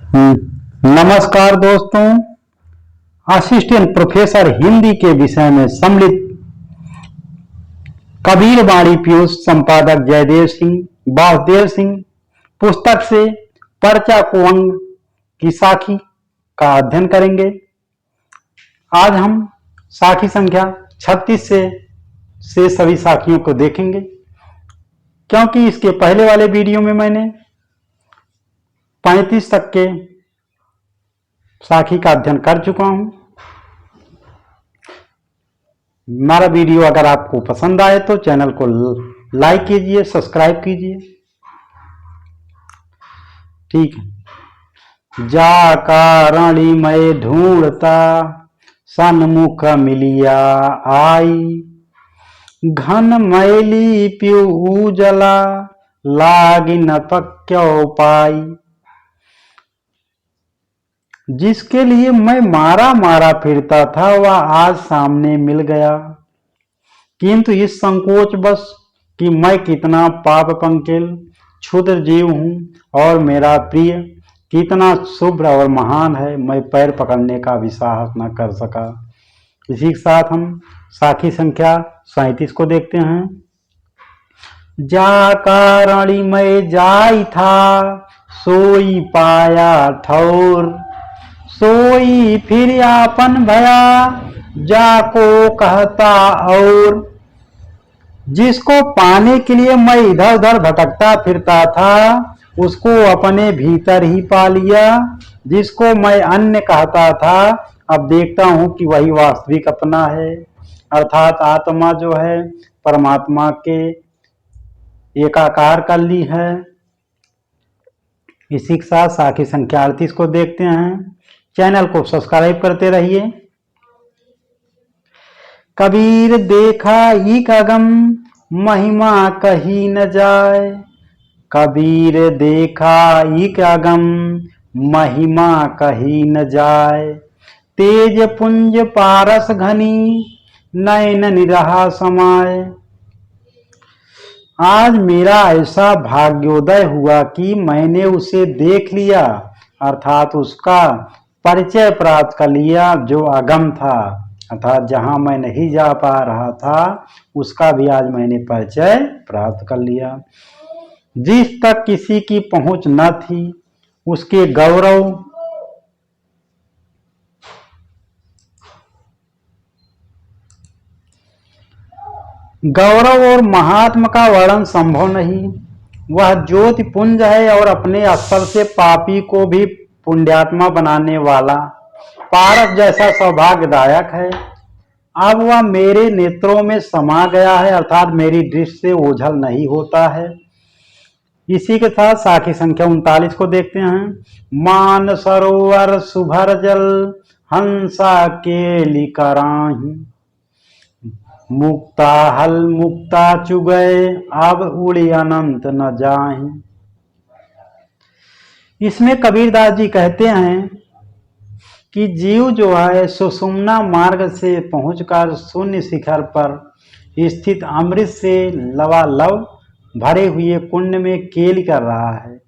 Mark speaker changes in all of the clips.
Speaker 1: नमस्कार दोस्तों। Assistant professor Hindi के विषय में सम्मिलित कबीर वाणी पीयूष संपादक जयदेव सिंह वासुदेव सिंह पुस्तक से पर्चा को अंग की साखी का अध्ययन करेंगे। आज हम साखी संख्या 36 से सभी साखियों को देखेंगे, क्योंकि इसके पहले वाले वीडियो में मैंने 35 तक के साखी का अध्ययन कर चुका हूं। हमारा वीडियो अगर आपको पसंद आए तो चैनल को लाइक कीजिए, सब्सक्राइब कीजिए। ठीक है। जा कारणी मैं ढूंढता सन्मुख मिलिया आई, घन मैली प्यू उजला लागी न पक्यो पाई। जिसके लिए मैं मारा मारा फिरता था वह आज सामने मिल गया, किंतु इस संकोच बस कि मैं कितना पाप पंकिल क्षुद्र जीव हूं और मेरा प्रिय कितना शुभ्र और महान है, मैं पैर पकड़ने का भी साहस न कर सका। इसी के साथ हम साखी संख्या 37 को देखते हैं। जा कारणी मैं जाई था सोई पाया ठौर, सोई फिर आपन भया जाको कहता और। जिसको पाने के लिए मैं इधर उधर भटकता फिरता था उसको अपने भीतर ही पा लिया। जिसको मैं अन्य कहता था अब देखता हूं कि वही वास्तविक अपना है, अर्थात आत्मा जो है परमात्मा के एकाकार कर ली है। इसी के साथ साखी संख्या 38 को देखते हैं। चैनल को सब्सक्राइब करते रहिए। कबीर देखा एक अगम महिमा कही न जाए, कबीर देखा एक अगम महिमा कही न जाए। तेज पुंज पारस घनी नयन निरहा समाए। आज मेरा ऐसा भाग्योदय हुआ कि मैंने उसे देख लिया, अर्थात उसका परिचय प्राप्त कर लिया जो अगम था, अर्थात जहां मैं नहीं जा पा रहा था उसका भी आज मैंने परिचय प्राप्त कर लिया। जिस तक किसी की पहुंच न थी उसके गौरव और महात्मा का वर्णन संभव नहीं। वह ज्योति पुंज है और अपने स्तर से पापी को भी पुण्यात्मा बनाने वाला पारस जैसा सौभाग्यदायक है। अब वह मेरे नेत्रों में समा गया है, अर्थात मेरी दृष्टि से ओझल नहीं होता है। इसी के साथ साखी संख्या 39 को देखते हैं। मान सरोवर सुभर जल हंसा के लिकराही, मुक्ता हल मुक्ता चुगए अब उड़ी अनंत न जाही। इसमें कबीरदास जी कहते हैं कि जीव जो है सुषुम्ना मार्ग से पहुंचकर शून्य शिखर पर स्थित अमृत से लबालब भरे हुए कुंड में केली कर रहा है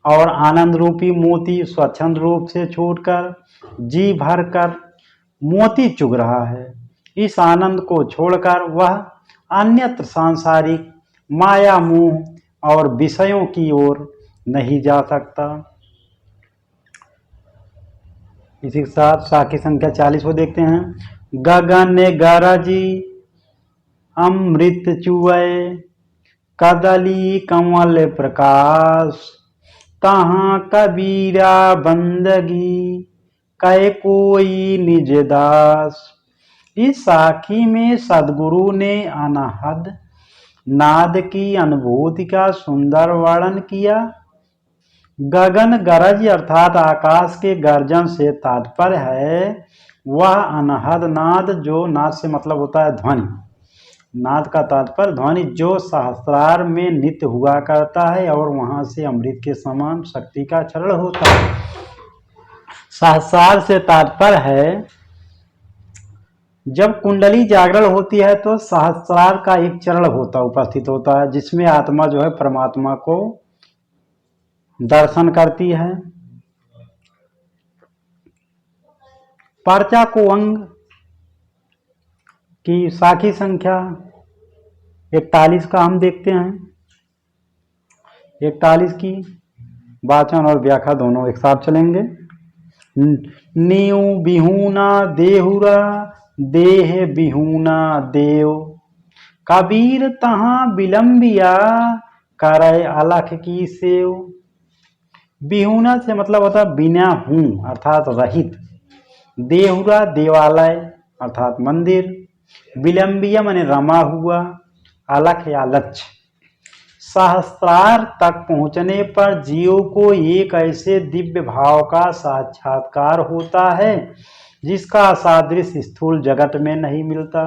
Speaker 1: और आनंद रूपी मोती स्वच्छंद रूप से छूटकर जी भर कर मोती चुग रहा है। इस आनंद को छोड़कर वह अन्यत्र सांसारिक माया मोह और विषयों की ओर नहीं जा सकता। इसी के साथ साखी संख्या 40 को देखते हैं। गगन गरजी अमृत चुए कदली कमल प्रकाश, तहां कबीरा बंदगी कै कोई निज दास। इस साखी में सदगुरु ने अनहद नाद की अनुभूति का सुंदर वर्णन किया। गगन गरज अर्थात आकाश के गर्जन से तात्पर्य है वह अनहद नाद, जो नाद से मतलब होता है ध्वनि, नाद का तात्पर्य ध्वनि जो सहस्रार में नित्य हुआ करता है और वहां से अमृत के समान शक्ति का क्षरण होता है। सहस्रार से तात्पर्य है जब कुंडली जागरण होती है तो सहस्रार का एक चरण उपस्थित होता है, जिसमें आत्मा जो है परमात्मा को दर्शन करती है। पर्चा को अंग की साखी संख्या 41 का हम देखते हैं। 41 की वाचन और व्याख्या दोनों एक साथ चलेंगे। नीव बिहूना देहुरा, देह बिहूना देव, कबीर तहाँ विलंबिया, करय अलख की सेव। बिहूना से मतलब होता है बिना हूं अर्थात रहित, देहुरा देवालय अर्थात मंदिर, विलंबिया माने रमा हुआ, अलख या लक्ष्य। सहस्त्रार तक पहुंचने पर जीव को एक ऐसे दिव्य भाव का साक्षात्कार होता है जिसका सादृश्य स्थूल जगत में नहीं मिलता।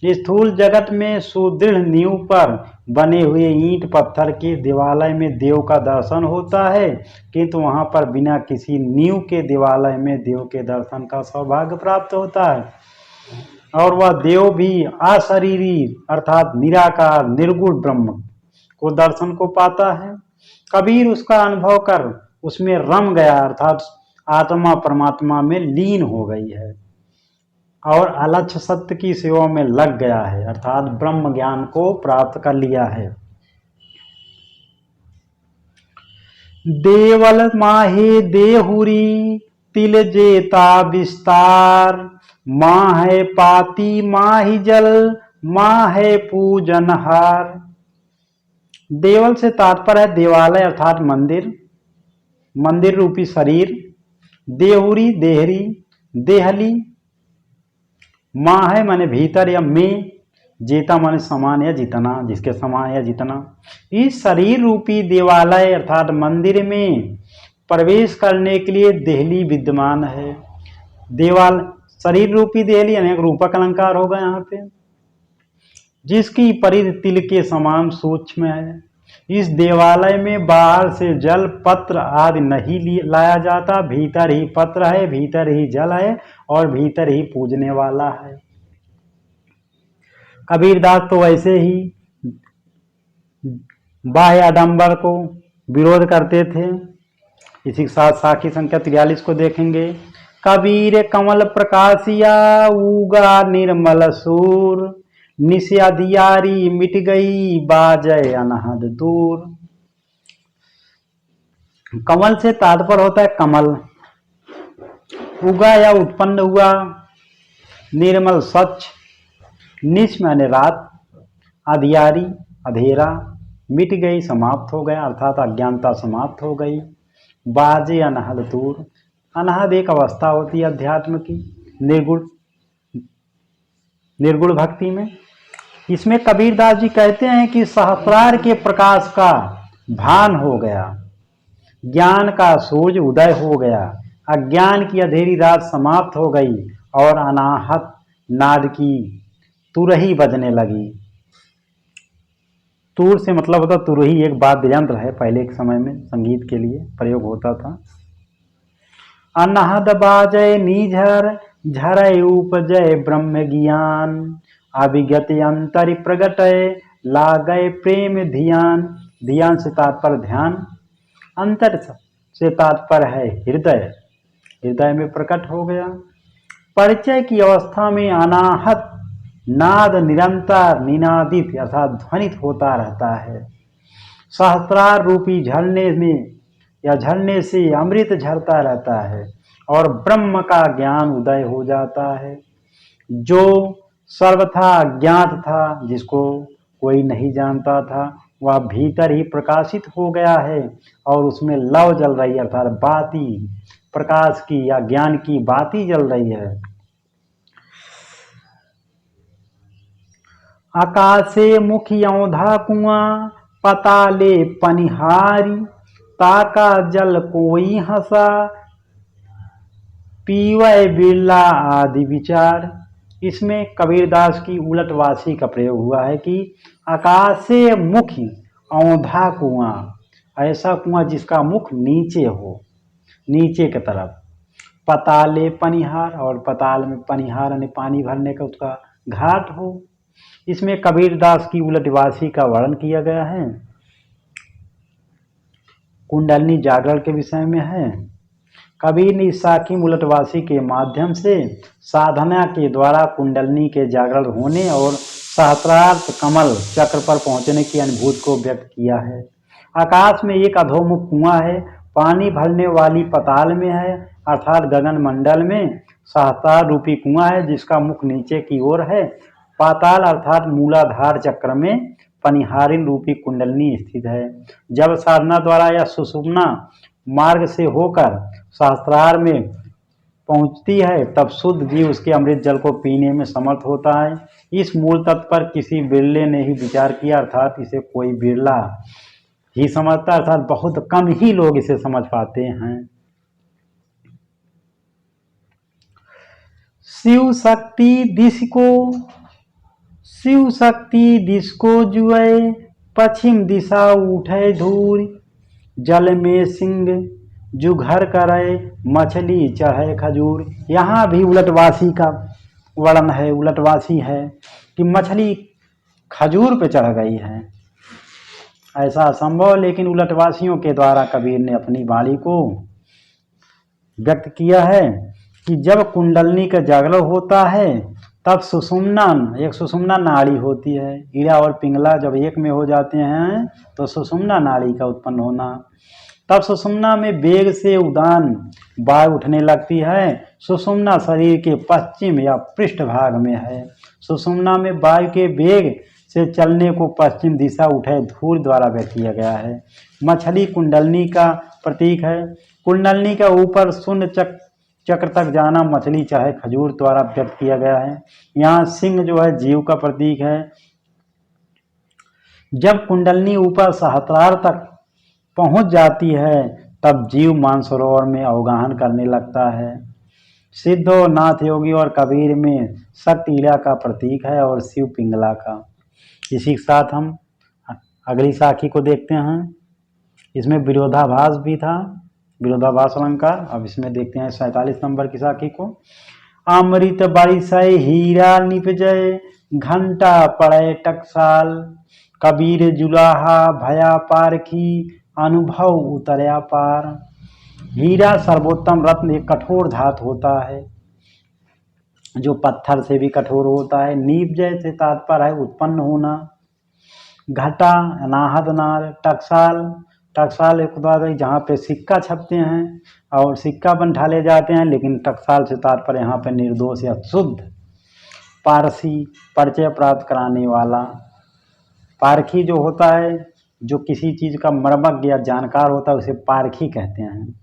Speaker 1: स्थूल जगत में सुदृढ़ नींव पर बने हुए ईंट पत्थर के देवालय में देव का दर्शन होता है, किंतु वहां पर बिना किसी नींव के देवालय में देव के दर्शन का सौभाग्य प्राप्त होता है, और वह देव भी अशरीरी अर्थात निराकार निर्गुण ब्रह्म को दर्शन को पाता है। कबीर उसका अनुभव कर उसमें रम गया अर्थात आत्मा परमात्मा में लीन हो गई है, और अलक्ष्य सत्य की सेवा में लग गया है अर्थात ब्रह्म ज्ञान को प्राप्त कर लिया है। देवल माहे देहुरी, तिल जेता विस्तार, माँ है पाती माही जल, माँ है पूजनहार। देवल से तात्पर्य है देवालय अर्थात मंदिर, मंदिर रूपी शरीर, देहुरी देहरी, देहली, माँ है माने भीतर या में, जेता माने समान या जितना, जिसके समान या जितना। इस शरीर रूपी देवालय अर्थात मंदिर में प्रवेश करने के लिए देहली विद्यमान है। देवाल शरीर रूपी देहली अनेक रूपक अलंकार होगा यहाँ पे, जिसकी परिधि तिल के समान सूक्ष्म है। इस देवालय में बाहर से जल पत्र आदि नहीं लाया जाता, भीतर ही पत्र है, भीतर ही जल है और भीतर ही पूजने वाला है। कबीरदास तो वैसे ही बाह्य आडंबर को विरोध करते थे। इसी के साथ साखी संख्या 43 को देखेंगे। कबीर कमल प्रकाशिया, उगा निर्मल सूर, निशा दियारी मिट गई, बाजय अनहद दूर। कमल से तात्पर्य होता है कमल, उगा या उत्पन्न हुआ, निर्मल स्वच्छ, निश माने रात, अधियारी अंधेरा, मिट गई समाप्त हो गया अर्थात अज्ञानता समाप्त हो गई, बाजे अनहद दूर। अनहद एक अवस्था होती है अध्यात्म की, निर्गुण भक्ति में। इसमें कबीरदास जी कहते हैं कि सहस्रार के प्रकाश का भान हो गया, ज्ञान का सूर्य उदय हो गया, अज्ञान की अंधेरी रात समाप्त हो गई और अनाहत नाद की तुरही बजने लगी। तुर से मतलब होता तुरही एक वाद्य यंत्र है, पहले के समय में संगीत के लिए प्रयोग होता था। अनहद बाजय निझर, झरय उपजय ब्रह्म ज्ञान, अभिगत अंतर प्रगटय, लागय प्रेम ध्यान। ध्यान से तात्पर्य ध्यान, अंतर से तात्पर्य है हृदय, हृदय में प्रकट हो गया। परिचय की अवस्था में अनाहत नाद निरंतर निनादित अर्थात ध्वनित होता रहता है। सहस्रार रूपी झरने में या झरने से अमृत झरता रहता है और ब्रह्म का ज्ञान उदय हो जाता है। जो सर्वथा अज्ञात था, जिसको कोई नहीं जानता था, वह भीतर ही प्रकाशित हो गया है और उसमें लव जल रही है अर्थात बाती, प्रकाश की या ज्ञान की बाती जल रही है। आकाशे मुखी औंधा कुआं, पताले पनिहारी, ताका जल कोई हंसा, पीवय बिरला आदि विचार। इसमें कबीरदास की उलटवासी का प्रयोग हुआ है कि आकाशे मुखी औंधा कुआं, ऐसा कुआं जिसका मुख नीचे हो, नीचे की तरफ। पताले पनिहार, और पताल में पनिहार यानी पानी भरने का उसका घाट हो। इसमें कबीरदास की उलटवासी का वर्णन किया गया है, कुंडलनी जागरण के विषय में है। कबीर ने इस साखी उलटवासी के माध्यम से साधना के द्वारा कुंडलनी के जागरण होने और सहस्रार्थ कमल चक्र पर पहुंचने की अनुभूति को व्यक्त किया है। आकाश में एक अधोमुख कुआं है, पानी भरने वाली पताल में है, अर्थात गगन मंडल में सहस्रार रूपी कुआं है जिसका मुख नीचे की ओर है। पाताल अर्थात मूलाधार चक्र में पनिहारिन रूपी कुंडलनी स्थित है। जब साधना द्वारा या सुषुम्ना मार्ग से होकर सहस्रार में पहुंचती है तब शुद्ध जीव उसके अमृत जल को पीने में समर्थ होता है। इस मूल तत्व पर किसी बिरले ने ही विचार किया, अर्थात इसे कोई बिरला ही समझता, अर्थात बहुत कम ही लोग इसे समझ पाते हैं। शिव शक्ति दिशको जुए, पश्चिम दिशा उठे धूर, जल में सिंह जुघर करे, मछली चढ़े खजूर। यहाँ भी उलटवासी का वर्णन है, उलटवासी है कि मछली खजूर पे चढ़ गई है। ऐसा असंभव, लेकिन उलटवासियों के द्वारा कबीर ने अपनी वाणी को व्यक्त किया है कि जब कुंडलनी का जागरण होता है तब सुषुम्ना, एक सुषुम्ना नाड़ी होती है। ईड़ा और पिंगला जब एक में हो जाते हैं तो सुषुम्ना नाड़ी का उत्पन्न होना। तब सुषुम्ना में वेग से उदान वायु उठने लगती है। सुषुम्ना शरीर के पश्चिम या पृष्ठ भाग में है। सुषुम्ना में वायु के वेग से चलने को पश्चिम दिशा उठे धूर द्वारा व्यक्त किया गया है। मछली कुंडलनी का प्रतीक है। कुंडलनी का ऊपर शून्य चक्र तक जाना मछली चाहे खजूर द्वारा व्यक्त किया गया है। यहाँ सिंह जो है जीव का प्रतीक है। जब कुंडलनी ऊपर सहस्रार तक पहुंच जाती है तब जीव मानसरोवर में अवगाहन करने लगता है। सिद्धो, नाथ योगी और कबीर में शक्ति ईड़ा का प्रतीक है और शिव पिंगला का। इसी के साथ हम अगली साखी को देखते हैं। इसमें विरोधाभास भी था, विरोधाभास अलंकार। अब इसमें देखते हैं 47 नंबर की साखी को। अमृत बरिसय हीरा निपजय, घंटा पड़े टकसाल, कबीर जुलाहा भया पारखी, अनुभव उतरया पार। हीरा सर्वोत्तम रत्न एक कठोर धातु होता है जो पत्थर से भी कठोर होता है। निपजय से तात्पर्य है उत्पन्न होना। घटा अनाहद नार, टकसाल एक बात है जहाँ पे सिक्का छपते हैं और सिक्का बन ढाले जाते हैं, लेकिन टकसाल से तात्पर्य यहाँ पे निर्दोष या शुद्ध। पारसी परिचय प्राप्त कराने वाला। पारखी जो होता है, जो किसी चीज़ का मर्मज्ञ या जानकार होता है, उसे पारखी कहते हैं,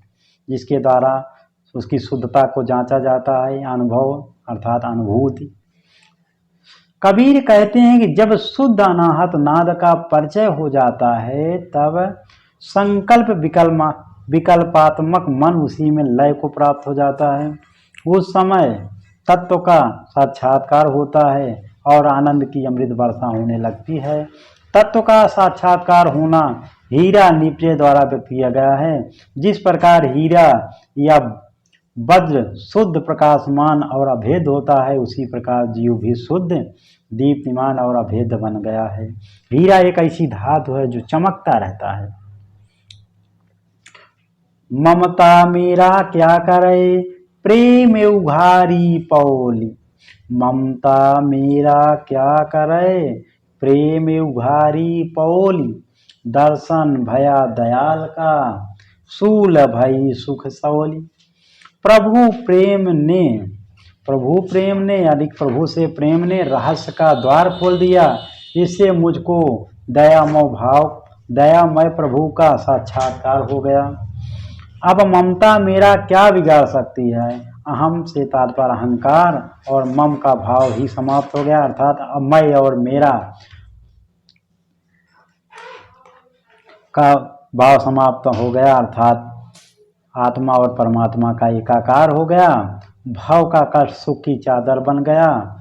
Speaker 1: जिसके द्वारा उसकी शुद्धता को जांचा जाता है। अनुभव अर्थात अनुभूति। कबीर कहते हैं कि जब शुद्ध अनाहत नाद का परिचय हो जाता है तब संकल्प विकल्पात्मक मन उसी में लय को प्राप्त हो जाता है। उस समय तत्व का साक्षात्कार होता है और आनंद की अमृत वर्षा होने लगती है। तत्व का साक्षात्कार होना हीरा निपजे द्वारा व्यक्त किया गया है। जिस प्रकार हीरा या वज्र शुद्ध प्रकाशमान और अभेद होता है, उसी प्रकार जीव भी शुद्ध दीप्तिमान और अभेद बन गया है। हीरा एक ऐसी धातु है जो चमकता रहता है। ममता मेरा क्या करे, प्रेम उघारी पौली। ममता मेरा क्या करे, प्रेम उघारी पौली। दर्शन भया दयाल का, शूल भई सुख सौली। प्रभु प्रेम ने यानी प्रभु से प्रेम ने रहस्य का द्वार खोल दिया। इससे मुझको दयामय प्रभु का साक्षात्कार हो गया। अब ममता मेरा क्या बिगाड़ सकती है। अहम से तात्पर्य अहंकार और मम का भाव ही समाप्त हो गया, अर्थात अब मैं और मेरा का भाव समाप्त हो गया, अर्थात आत्मा और परमात्मा का एकाकार हो गया। भाव का कष्ट सुख की चादर बन गया,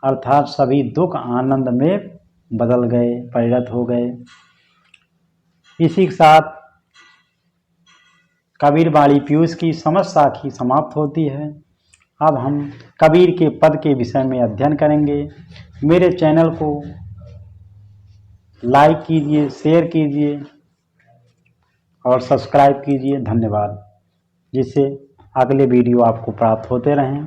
Speaker 1: अर्थात सभी दुख आनंद में बदल गए, परिणत हो गए। इसी के साथ कबीर वाणी पीयूष की समस्त साखी समाप्त होती है। अब हम कबीर के पद के विषय में अध्ययन करेंगे। मेरे चैनल को लाइक कीजिए, शेयर कीजिए और सब्सक्राइब कीजिए। धन्यवाद। जिससे अगले वीडियो आपको प्राप्त होते रहें।